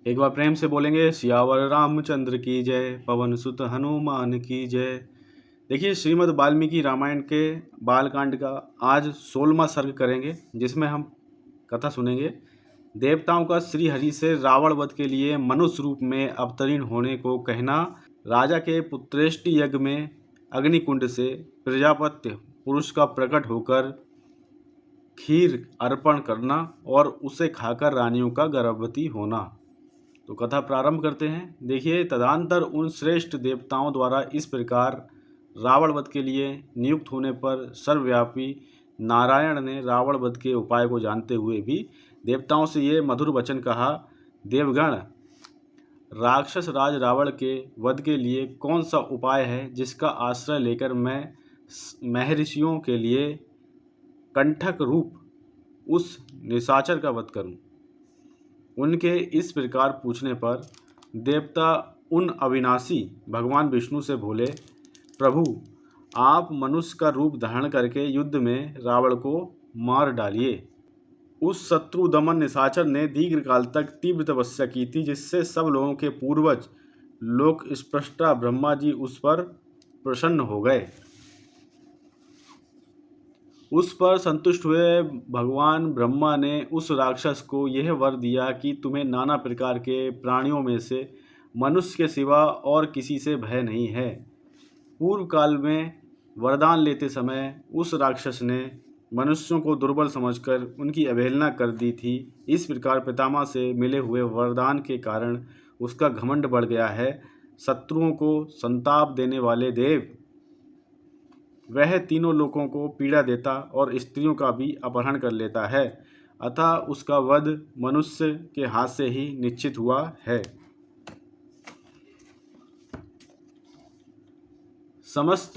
एक बार प्रेम से बोलेंगे सियावर रामचंद्र की जय, पवन सुत हनुमान की जय। देखिए, श्रीमद् वाल्मीकि रामायण के बालकांड का आज 16वां सर्ग करेंगे, जिसमें हम कथा सुनेंगे देवताओं का श्री हरि से रावण वध के लिए मनुष्य रूप में अवतरीण होने को कहना, राजा के पुत्रेष्टि यज्ञ में अग्निकुंड से प्रजापत्य पुरुष का प्रकट होकर खीर अर्पण करना और उसे खाकर रानियों का गर्भवती होना। तो कथा प्रारंभ करते हैं। देखिए, तदंतर उन श्रेष्ठ देवताओं द्वारा इस प्रकार रावण वध के लिए नियुक्त होने पर सर्वव्यापी नारायण ने रावण वध के उपाय को जानते हुए भी देवताओं से ये मधुर वचन कहा। देवगण, राक्षस राज रावण के वध के लिए कौन सा उपाय है जिसका आश्रय लेकर मैं महर्षियों के लिए कंठक रूप उस निशाचर का वध करूं? उनके इस प्रकार पूछने पर देवता उन अविनाशी भगवान विष्णु से बोले, प्रभु, आप मनुष्य का रूप धारण करके युद्ध में रावण को मार डालिए। उस शत्रु दमन निशाचर ने दीर्घकाल तक तीव्र तपस्या की थी, जिससे सब लोगों के पूर्वज लोक स्पष्टा ब्रह्मा जी उस पर प्रसन्न हो गए। उस पर संतुष्ट हुए भगवान ब्रह्मा ने उस राक्षस को यह वर दिया कि तुम्हें नाना प्रकार के प्राणियों में से मनुष्य के सिवा और किसी से भय नहीं है। पूर्व काल में वरदान लेते समय उस राक्षस ने मनुष्यों को दुर्बल समझकर उनकी अवहेलना कर दी थी। इस प्रकार पितामह से मिले हुए वरदान के कारण उसका घमंड बढ़ गया है। शत्रुओं को संताप देने वाले देव, वह तीनों लोकों को पीड़ा देता और स्त्रियों का भी अपहरण कर लेता है, अतः उसका वध मनुष्य के हाथ से ही निश्चित हुआ है। समस्त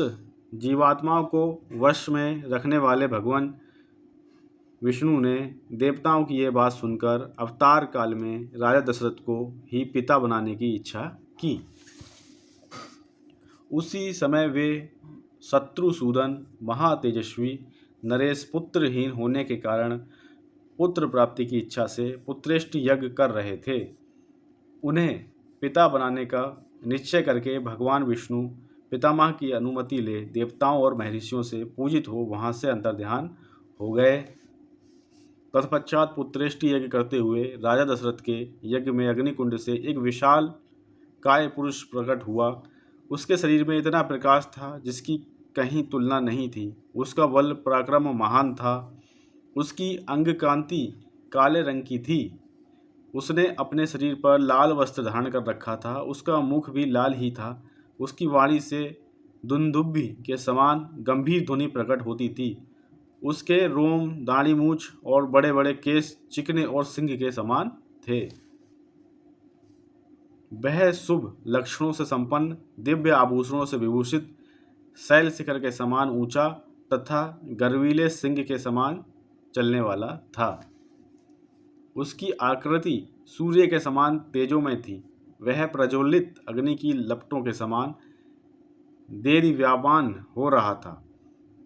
जीवात्माओं को वश में रखने वाले भगवान विष्णु ने देवताओं की यह बात सुनकर अवतार काल में राजा दशरथ को ही पिता बनाने की इच्छा की। उसी समय वे शत्रुसूदन महातेजस्वी नरेश पुत्रहीन होने के कारण पुत्र प्राप्ति की इच्छा से पुत्रेष्टि यज्ञ कर रहे थे। उन्हें पिता बनाने का निश्चय करके भगवान विष्णु पितामह की अनुमति ले देवताओं और महर्षियों से पूजित हो वहाँ से अंतर्ध्यान हो गए। तत्पश्चात पुत्रेष्टि यज्ञ करते हुए राजा दशरथ के यज्ञ में अग्निकुंड से एक विशाल काय पुरुष प्रकट हुआ। उसके शरीर में इतना प्रकाश था जिसकी कहीं तुलना नहीं थी। उसका बल पराक्रम महान था। उसकी अंग कांति काले रंग की थी। उसने अपने शरीर पर लाल वस्त्र धारण कर रखा था। उसका मुख भी लाल ही था। उसकी वाणी से दुंदुभि के समान गंभीर ध्वनि प्रकट होती थी। उसके रोम, दाढ़ी मूछ और बड़े बड़े केश चिकने और सिंह के समान थे। वह शुभ लक्षणों से संपन्न, दिव्य आभूषणों से विभूषित, शैल शिखर के समान ऊंचा तथा गर्वीले सिंह के समान चलने वाला था। उसकी आकृति सूर्य के समान तेजोमय थी। वह प्रज्वलित अग्नि की लपटों के समान देदीप्यमान हो रहा था।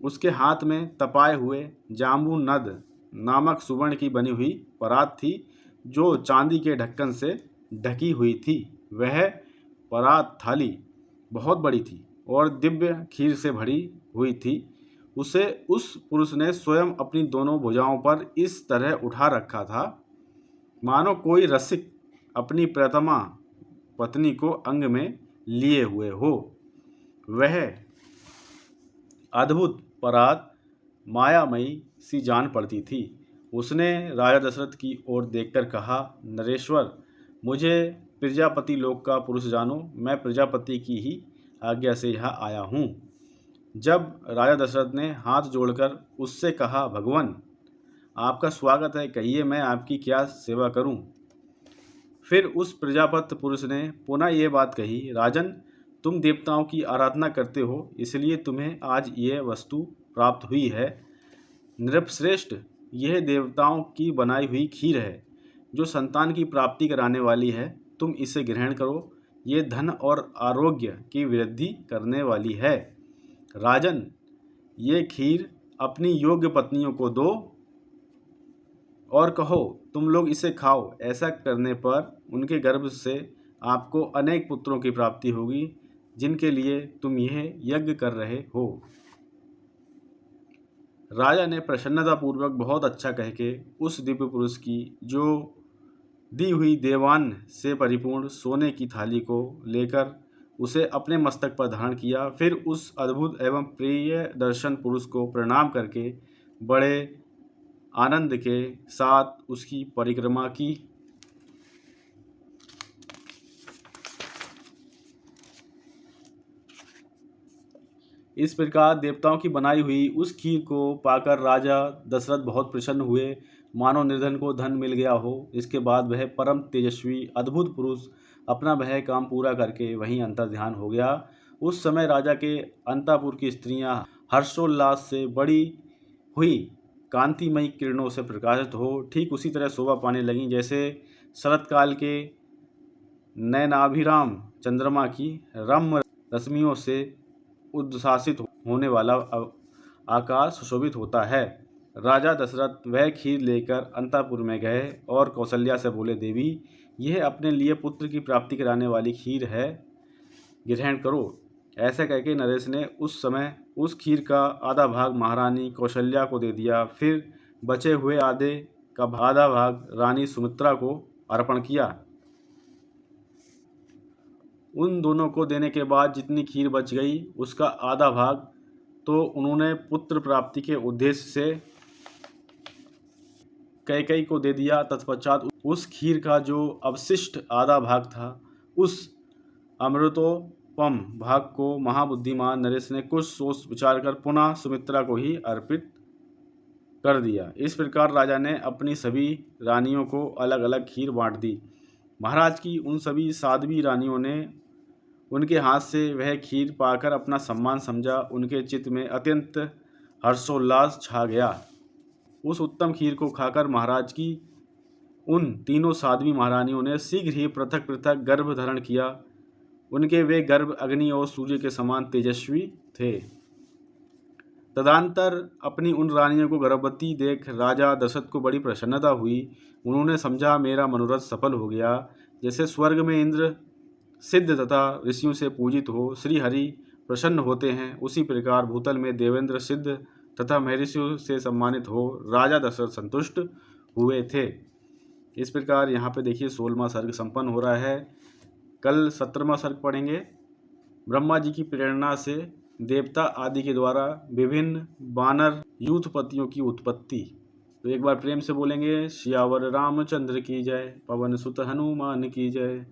उसके हाथ में तपाए हुए जाम्बू नद नामक सुवर्ण की बनी हुई परात थी, जो चांदी के ढक्कन से ढकी हुई थी। वह परात थाली बहुत बड़ी थी और दिव्य खीर से भरी हुई थी। उसे उस पुरुष ने स्वयं अपनी दोनों भुजाओं पर इस तरह उठा रखा था मानो कोई रसिक अपनी प्रियतमा पत्नी को अंग में लिए हुए हो। वह अद्भुत परात मायामयी सी जान पड़ती थी। उसने राजा दशरथ की ओर देखकर कहा, नरेश्वर, मुझे प्रजापति लोक का पुरुष जानो। मैं प्रजापति की ही आज्ञा से यहाँ आया हूँ। जब राजा दशरथ ने हाथ जोड़कर उससे कहा, भगवान, आपका स्वागत है, कहिए मैं आपकी क्या सेवा करूँ? फिर उस प्रजापति पुरुष ने पुनः ये बात कही, राजन, तुम देवताओं की आराधना करते हो, इसलिए तुम्हें आज यह वस्तु प्राप्त हुई है। नृपश्रेष्ठ, यह देवताओं की बनाई हुई खीर है, जो संतान की प्राप्ति कराने वाली है। तुम इसे ग्रहण करो। ये धन और आरोग्य की वृद्धि करने वाली है। राजन, ये खीर अपनी योग्य पत्नियों को दो। और कहो तुम लोग इसे खाओ। ऐसा करने पर उनके गर्भ से आपको अनेक पुत्रों की प्राप्ति होगी, जिनके लिए तुम यह यज्ञ कर रहे हो। राजा ने प्रसन्नतापूर्वक बहुत अच्छा कह के उस दिव्य पुरुष की जो दी हुई देवान से परिपूर्ण सोने की थाली को लेकर उसे अपने मस्तक पर धारण किया। फिर उस अद्भुत एवं प्रिय दर्शन पुरुष को प्रणाम करके बड़े आनंद के साथ उसकी परिक्रमा की। इस प्रकार देवताओं की बनाई हुई उस खीर को पाकर राजा दशरथ बहुत प्रसन्न हुए, मानो निर्धन को धन मिल गया हो। इसके बाद वह परम तेजस्वी अद्भुत पुरुष अपना वह काम पूरा करके वहीं अंतर्ध्यान हो गया। उस समय राजा के अंतःपुर की स्त्रियां हर्षोल्लास से बड़ी हुई कांतिमयी किरणों से प्रकाशित हो ठीक उसी तरह शोभा पाने लगीं जैसे शरतकाल के नयनाभिराम चंद्रमा की रम्य रश्मियों से उद्भासित होने वाला आकाश सुशोभित होता है। राजा दशरथ वह खीर लेकर अंतःपुर में गए और कौशल्या से बोले, देवी, यह अपने लिए पुत्र की प्राप्ति कराने वाली खीर है, ग्रहण करो। ऐसा कहकर नरेश ने उस समय उस खीर का आधा भाग महारानी कौशल्या को दे दिया। फिर बचे हुए आधे का आधा भाग रानी सुमित्रा को अर्पण किया। उन दोनों को देने के बाद जितनी खीर बच गई उसका आधा भाग तो उन्होंने पुत्र प्राप्ति के उद्देश्य से कैकेयी को दे दिया। तत्पश्चात उस खीर का जो अवशिष्ट आधा भाग था उस अमृतोपम भाग को महाबुद्धिमान नरेश ने कुछ सोच विचार कर पुनः सुमित्रा को ही अर्पित कर दिया। इस प्रकार राजा ने अपनी सभी रानियों को अलग अलग खीर बांट दी। महाराज की उन सभी साध्वी रानियों ने उनके हाथ से वह खीर पाकर अपना सम्मान समझा। उनके चित्त में अत्यंत हर्षोल्लास छा गया। उस उत्तम खीर को खाकर महाराज की उन तीनों साध्वी महारानियों ने शीघ्र ही पृथक पृथक गर्भ धारण किया। उनके वे गर्भ अग्नि और सूर्य के समान तेजस्वी थे। तदंतर अपनी उन रानियों को गर्भवती देख राजा दशरथ को बड़ी प्रसन्नता हुई। उन्होंने समझा मेरा मनोरथ सफल हो गया। जैसे स्वर्ग में इंद्र सिद्ध तथा ऋषियों से पूजित हो श्री हरि प्रसन्न होते हैं, उसी प्रकार भूतल में देवेंद्र सिद्ध तथा महर्षियों से सम्मानित हो राजा दशरथ संतुष्ट हुए थे। इस प्रकार यहाँ पे देखिए 16वां सर्ग संपन्न हो रहा है। कल 17वां सर्ग पढ़ेंगे। ब्रह्मा जी की प्रेरणा से देवता आदि के द्वारा विभिन्न वानर यूथपतियों की उत्पत्ति। तो एक बार प्रेम से बोलेंगे, सियावर रामचंद्र की जय, पवन सुत हनुमान की जय।